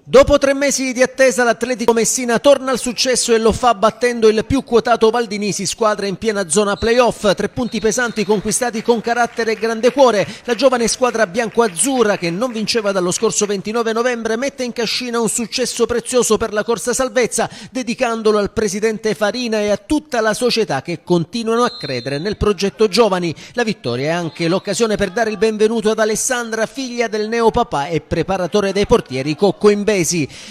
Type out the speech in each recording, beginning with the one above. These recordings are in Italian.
Dopo 3 mesi di attesa l'Atletico Messina torna al successo e lo fa battendo il più quotato Valdinisi, squadra in piena zona playoff. 3 punti pesanti conquistati con carattere e grande cuore. La giovane squadra bianco-azzurra, che non vinceva dallo scorso 29 novembre, mette in cascina un successo prezioso per la corsa salvezza, dedicandolo al presidente Farina e a tutta la società che continuano a credere nel progetto giovani. La vittoria è anche l'occasione per dare il benvenuto ad Alessandra, figlia del neopapà e preparatore dei portieri Cocco Imbesi.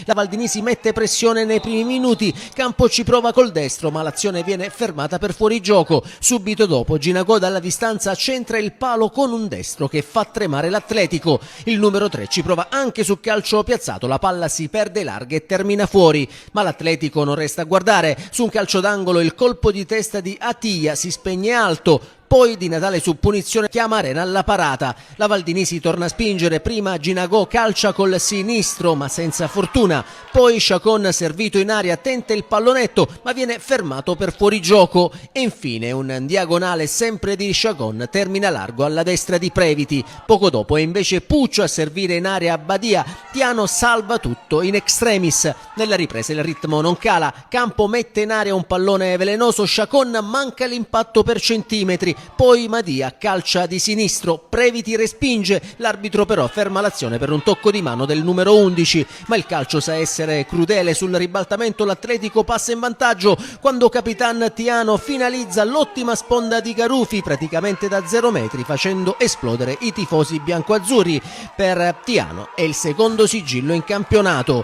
La Valdinisi mette pressione nei primi minuti, Campo ci prova col destro ma l'azione viene fermata per fuorigioco. Subito dopo Ginagò dalla distanza centra il palo con un destro che fa tremare l'Atletico. Il numero 3 ci prova anche su calcio piazzato, la palla si perde larga e termina fuori, ma l'Atletico non resta a guardare. Su un calcio d'angolo il colpo di testa di Atia si spegne alto. Poi Di Natale su punizione chiama Arena alla parata. La Valdinisi torna a spingere, prima Ginagò calcia col sinistro ma senza fortuna. Poi Chacon, servito in aria, tenta il pallonetto ma viene fermato per fuorigioco. E infine un diagonale sempre di Chacon termina largo alla destra di Previti. Poco dopo è invece Puccio a servire in area a Badia. Tiano salva tutto in extremis. Nella ripresa il ritmo non cala. Campo mette in aria un pallone velenoso. Chacon manca l'impatto per centimetri. Poi Madia calcia di sinistro, Previti respinge, l'arbitro però ferma l'azione per un tocco di mano del numero 11, ma il calcio sa essere crudele. Sul ribaltamento l'Atletico passa in vantaggio quando Capitan Tiano finalizza l'ottima sponda di Garufi praticamente da 0 metri, facendo esplodere i tifosi biancoazzurri. Per Tiano è il secondo sigillo in campionato.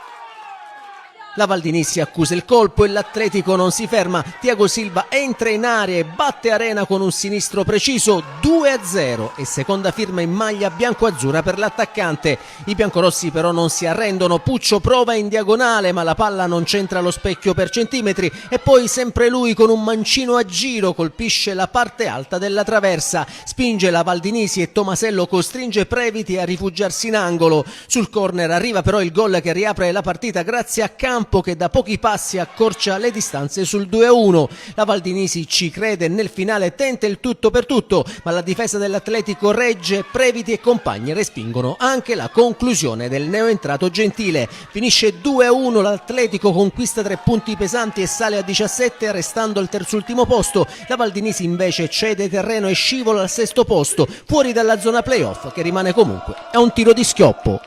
La Valdinisi accusa il colpo e l'Atletico non si ferma. Thiago Silva entra in area e batte Arena con un sinistro preciso, 2-0, e seconda firma in maglia bianco-azzurra per l'attaccante. I biancorossi però non si arrendono. Puccio prova in diagonale ma la palla non centra lo specchio per centimetri e poi sempre lui con un mancino a giro colpisce la parte alta della traversa. Spinge la Valdinisi e Tomasello costringe Previti a rifugiarsi in angolo. Sul corner arriva però il gol che riapre la partita grazie a Campo, che da pochi passi accorcia le distanze sul 2-1. La Valdinisi ci crede nel finale, tenta il tutto per tutto, ma la difesa dell'Atletico regge. Previti e compagni respingono anche la conclusione del neoentrato Gentile. Finisce 2-1, l'Atletico conquista 3 punti pesanti e sale a 17 restando al terzultimo posto. La Valdinisi invece cede terreno e scivola al 6° posto, fuori dalla zona playoff che rimane comunque a un tiro di schioppo.